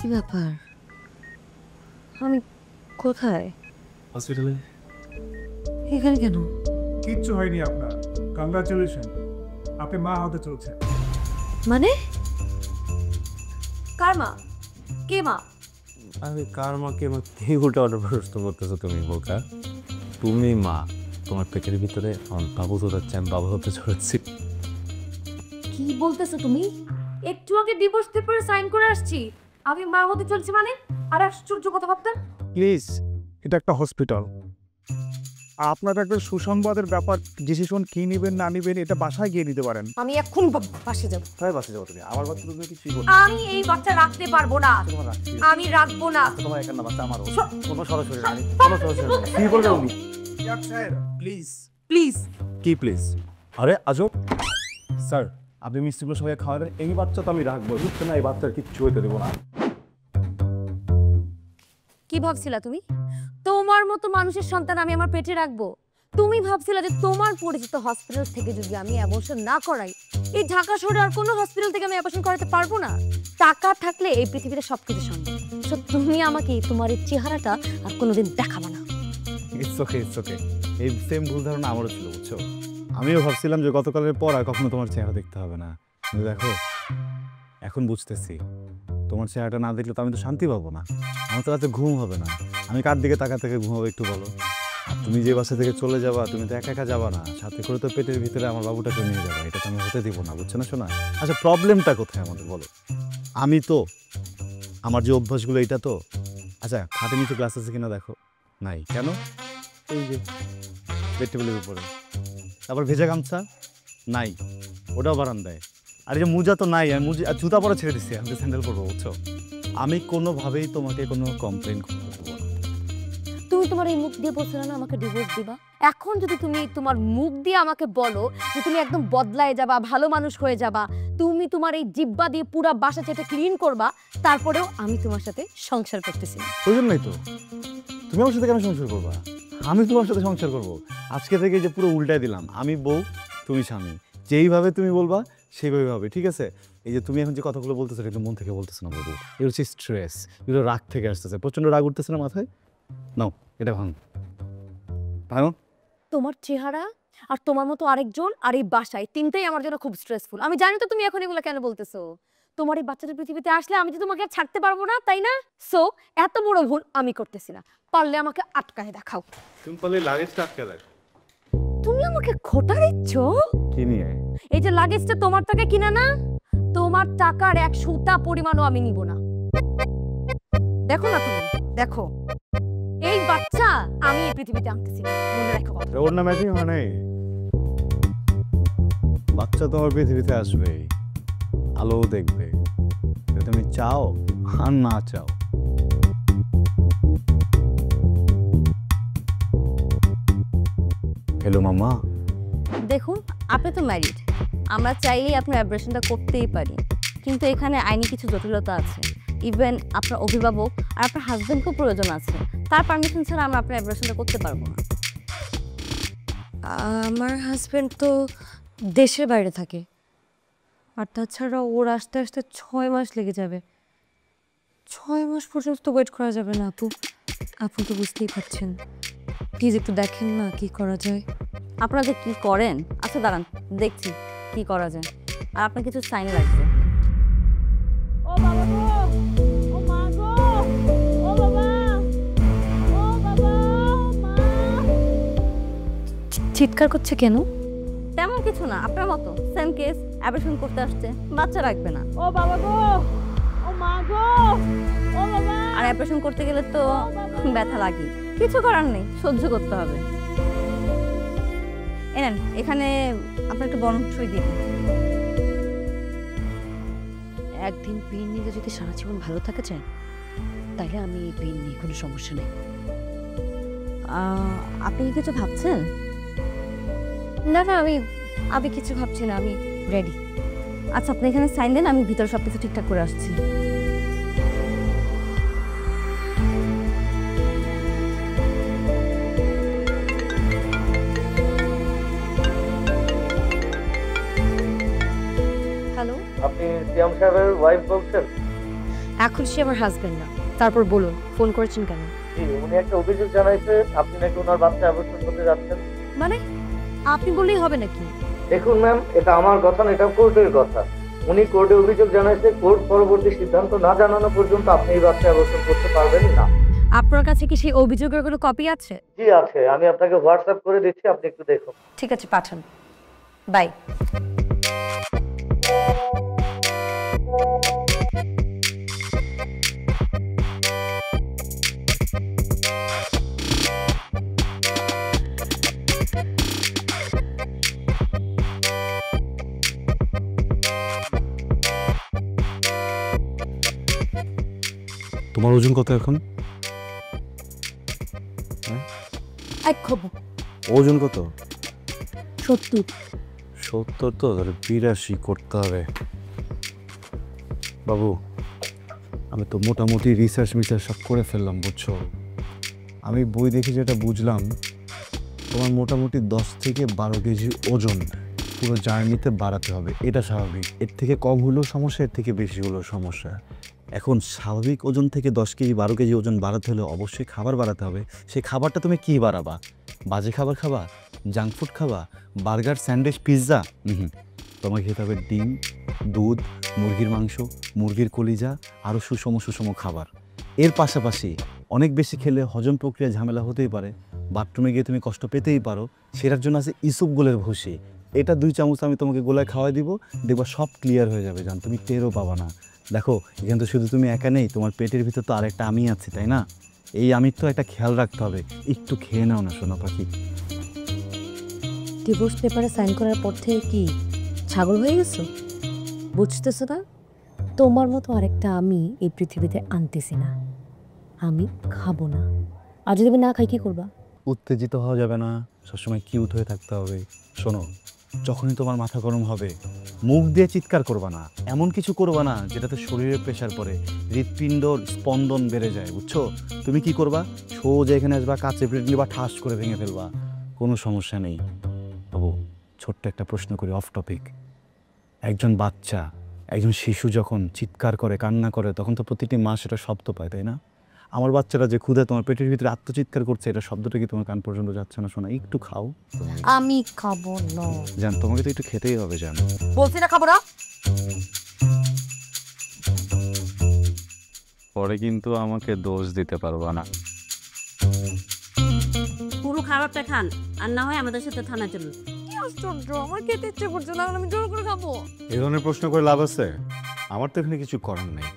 কি ব্যাপার? আমি কোথায়? হসপিটালে। এখানে কেন? কিচ্ছু হয়নি আপনার। কংগ্রাচুলেশন, আপনি মা হতে চলছেন। মানে কার মা? কে মা? আরে কার মাকে মা কে উল্টা অর্ডার প্রশ্ন করতেছো তুমি বোকা? তুমি মা, তোমার পেটের ভিতরে বাবু হচ্ছে, আমি বাবু হতে চলেছি। কি বলতেছো তুমি? একটু আগে ডিভোর্স পেপারে সাইন করে আসছি, আমি মা হতে চলছি মানে? আর আশ্চর্য কথা ভাবতেন। প্লিজ, এটা একটা হসপিটাল। আপনার একটা সুসংবাদের ব্যাপার, ডিসিশন কি নেবেন না নেবেন এটা বাসায় গিয়ে নিতে পারেন। আমি এখন বাসে যাব। কোথায় বাসে যাবো তুমি? আমার বাচ্চা তুমি কিছুই বলো। আমি এই বাচ্চা রাখতে পারবো না। আমি রাখবো না। তোমার একার না বাচ্চা আমারও। কোনো সরাসরি না, কোনো সরাসরি না। কি বলবে উনি? Please please. কি প্লিজ? আরে আজব স্যার, আপনি মিষ্টিগুলো সবাই খাওয়াবেন। এই বাচ্চা তো আমি রাখবো, বুঝছো না? এই বাচ্চার কিচ্ছু হইতে দেবো না। কি ভাবছিলা তুমি? তোমার মতো মানুষের সন্তান আমি আমার পেটে রাখবো? তুমি ভাবছিলা যে তোমার পরিচিত হসপিটাল থেকে যদি আমি অ্যাবর্শন না করাই, এই ঢাকা শহরে আর কোনো হসপিটাল থেকে আমি অ্যাবর্শন করাতে পারবো না? টাকা থাকলে এই পৃথিবীতে সবকিছু সম্ভব। সো তুমি আমাকে তোমার এই চেহারাটা আর কোনোদিন দেখাবে না। It's okay, it's okay. এই সেম ভুল ধারণা আমারও ছিল, বুঝছো? আমিও ভাবছিলাম যে গতকালের পর আর কখনো তোমার চেহারা দেখতে হবে না। কিন্তু দেখো, এখন বুঝতেছি তোমার চেহারাটা না দেখলে তো আমি তো শান্তি পাবো না। আমার তো রাতে ঘুম হবে না। আমি কার দিকে তাকা থেকে ঘুমাবো একটু বলো? আর তুমি যে বাসা থেকে চলে যাবা, তুমি তো একা একা যাবা না, সাথে করে তো পেটের ভিতরে আমার বাবুটাকে নিয়ে যাবা। এটা তো আমি হতে দিব না, বুঝছো না শোনা? আচ্ছা, প্রবলেমটা কোথায় আমাদের বলো? আমি তো আমার যে অভ্যাসগুলো এটা তো। আচ্ছা, খাটের নিচে গ্লাস আছে কিনা দেখো। নাই কেন? এই যে বেড টেবিলের উপরে। তারপর ভেজা গামছা নাই, ওটাও বারান্দায়। আর এই যে মোজা তো নাই, আমি মোজা জুতা পরে ছেড়ে দিচ্ছি, আমি স্যান্ডেল পরবো, বুঝছো? আমি কোনোভাবেই তোমাকে কোনো কমপ্লেন করতে দেবো না। তুমি তোমার এই মুখ দিয়ে বলছো না আমাকে ডিভোর্স দিবা? এখন যদি তুমি তোমার মুখ দিয়ে আমাকে বলো যে তুমি একদম বদলায় যাবা, ভালো মানুষ হয়ে যাবা, তুমি তোমার এই জিব্বা দিয়ে পুরো বাসা চেটে ক্লিন করবা, তারপরেও আমি তোমার সাথে সংসার করতেছি না। প্রয়োজন নাই তো। তুমি আমার সাথে কেন সংসার করবা? আমি তোমার সাথে সংসার করবো। আজকে থেকে যে পুরো উল্টায় দিলাম, আমি বউ, তুমি স্বামী। যেইভাবে তুমি বলবা সেইভাবে হবে, ঠিক আছে? এই যে তুমি এখন যে কথাগুলো বলতেছো এটা মন থেকে বলতেছো না বাবু, এটা হচ্ছে স্ট্রেস, এগুলো রাগ থেকে আসতেছে। প্রচণ্ড রাগ উঠতেছে না মাথায়? নাও এটা ভাঙো, ভাঙো। তোমার চেহারা আর তোমার মতো আরেকজন আর এই বাসায়, তিনটাই আমার জন্য খুব স্ট্রেসফুল। আমি জানি তো তুমি এখন এগুলো কেন বলতেছো। তোমার এই বাচ্চাটা পৃথিবীতে আসলে আমি যে তোমাকে আর ছাড়তে পারবো না, তাই না? সো এত বড় ভুল আমি করতেছি না। পারলে আমাকে আটকায় দেখাও। তুমি পারলে লাগেজটা আটকে রাখো। তুমি আমাকে খোটা দিচ্ছ? কি নিয়ে? এই যে লাগেজটা তোমার টাকা কিনা না, তোমার টাকার এক সুতা পরিমাণও আমি নিব না। দেখো না তুমি, দেখো এই বাচ্চা আমি এই পৃথিবীতে আনতেছি না, মনে রাখো কথা। ওর না ম্যাচিং হয় নাই। বাচ্চা তো আমার পৃথিবীতে আসবে, আলোও দেখবে, যদি তুমি চাও আর না চাও। হ্যালো মামা। দেখুন, আপনি তো ম্যারিড, আমরা চাইলেই আপনার অ্যাবরেশনটা করতেই পারি, কিন্তু এখানে আইনি কিছু জটিলতা আছে। ইভেন আপনার অভিভাবক আর আপনার হাজব্যান্ডকেও প্রয়োজন আছে, তার পারমিশন ছাড়া আমরা আপনার অ্যাবরেশনটা করতে পারবো না। আমার হাজবেন্ড তো দেশের বাইরে থাকে, আর তাছাড়া ওর আসতে আসতে 6 মাস লেগে যাবে। 6 মাস পর্যন্ত তো ওয়েট করা যাবে না আপু। আপনি তো বুঝতেই পারছেন, প্লিজ একটু দেখেন না কি করা যায়। আপনারা যে কী করেন, আচ্ছা দাঁড়ান দেখছি কি করা যায়। আর আপনার কিছু সাইন লাগবে। ও বাবা গো, ও মা গো, ও বাবা, ও বাবা, মা। চিৎকার করছে কেন? তেমন কিছু না, আপনার মতো সেম কেস, অ্যাবরেশন করতে আসছে, বাচ্চা রাখবে না। ও বাবা গো, ও মা গো, ও বাবা। আর অ্যাবরেশন করতে গেলে তো ব্যথা লাগে, কিছু করার নেই, সহ্য করতে হবে। এনেন, এখানে আপনার একটু বরং সই দিন। একদিন পেন নিলে যদি সারা জীবন ভালো থাকা যায়, তাহলে আমি এই পেন নিয়ে কোনো সমস্যা নেই। আপনি কি কিছু ভাবছেন? না না, আমি কিছু ভাবছি না, আমি রেডি। আচ্ছা, আপনি এখানে সাইন দেন, আমি ভিতরে সব কিছু ঠিকঠাক করে আসছি। হ্যালো, আপনি সিয়াম সাহেবের ওয়াইফ বলছেন? এখন সে আমার হাজবেন্ড না। তারপর বলুন ফোন করেছেন কেন? উনি একটা অভিযোগ জানাইছে আপনি নাকি ওনার বাচ্চা অ্যাবর্শন করতে যাচ্ছেন। মানে আপনি বললেই হবে নাকি? দেখুন ম্যাম, এটা আমার কথা না, এটা কোর্টের কথা। উনি কোর্টে অভিযোগ জানাইছে, কোর্ট পরবর্তী সিদ্ধান্ত না জানানো পর্যন্ত আপনি এই বাচ্চা অ্যাবর্শন করতে পারবেন না। আপনার কাছে কি সেই অভিযোগের কোনো কপি আছে? জি আছে, আমি আপনাকে হোয়াটসঅ্যাপ করে দিচ্ছি, আপনি একটু দেখুন। ঠিক আছে, পাঠান। বাই। তোমার ওজন কত এখন? এক খবর ওজন কত? 70। 70 তো, তাহলে 82 করতে হবে। বাবু, আমি তো মোটামুটি রিসার্চ সব করে ফেললাম, বুঝছো? আমি বই দেখে যেটা বুঝলাম, তোমার মোটামুটি 10 থেকে 12 কেজি ওজন পুরো জার্নিতে বাড়াতে হবে। এটা স্বাভাবিক। এর থেকে কম হলেও সমস্যা, এর থেকে বেশি হলেও সমস্যা। এখন স্বাভাবিক ওজন থেকে 10 কেজি 12 কেজি ওজন বাড়াতে হলে অবশ্যই খাবার বাড়াতে হবে। সেই খাবারটা তুমি কী বাড়াবা? বাজে খাবার খাবা? জাঙ্ক ফুড খাবা? Burger, sandwich, pizza? তোমাকে খেতে হবে ডিম, দুধ, মুরগির মাংস, মুরগির কলিজা, আরও সুষম সুষম খাবার। এর পাশাপাশি অনেক বেশি খেলে হজম প্রক্রিয়া ঝামেলা হতেই পারে, বাথরুমে গিয়ে তুমি কষ্ট পেতেই পারো। সেটার জন্য আছে ইসুপগুলের ভুসি। এটা 2 চামচ আমি তোমাকে গোলায় খাওয়াই দিব, দেখবা সব ক্লিয়ার হয়ে যাবে, জান তুমি টেরও পাবা না। দেখো, এখানে তো শুধু তুমি একা নেই, তোমার পেটের ভিতর তো আরেকটা আমি আছি, তাই না? এই আমির তো একটা খেয়াল রাখতে হবে। একটু খেয়ে নাও না সোনা পাখি। ডিভোর্স পেপারে সাইন করার পর থেকে কি ছাগল হয়ে গেছো? বুঝতেছো না? তোমার মতো আরেকটা আমি এই পৃথিবীতে আনতেছি না। আমি খাবো না। আর যদি আমি না খাই কি করবা? উত্তেজিত হওয়া যাবে না, সবসময় কিউট হয়ে থাকতে হবে। শোনো, যখনই তোমার মাথা গরম হবে মুখ দিয়ে চিৎকার করবা না, এমন কিছু করবা না যেটাতে শরীরে প্রেশার পড়ে, হৃৎপিণ্ডর স্পন্দন বেড়ে যায়, বুঝছো? তুমি কি করবা? সোজা এখানে আসবা, কাছে প্লেট নিবা, ঠাস করে ভেঙে ফেলবা, কোনো সমস্যা নেই। বাবু, ছোট্ট একটা প্রশ্ন করি, অফ টপিক। একজন বাচ্চা, একজন শিশু যখন চিৎকার করে, কান্না করে, তখন তো প্রতিটি মা সেটা শব্দ পায়, তাই না? আমার বাচ্চারা যে ক্ষুধা তোমার পেটের ভিতরে আত্মচিৎকার করছে, এটা শব্দটা কি তোমার কান পর্যন্ত যাচ্ছে না? শোনা, একটু খাও। আমি খাবো না। জান, তোমাকে তো একটু খেতেই হবে, জান। বলছি না খাবো না। পরে কিন্তু আমাকে দোষ দিতে পারবা না। পুরো খাবারটা খান, আর না হয় আমাদের সাথে থানা চলুন। কি আশ্চর্য, আমার খেতে ইচ্ছে করছে না, আমি জোর করে খাবো। এই ধরনের প্রশ্ন করে লাভ আছে? আমার তো এখানে কিছু করার নেই।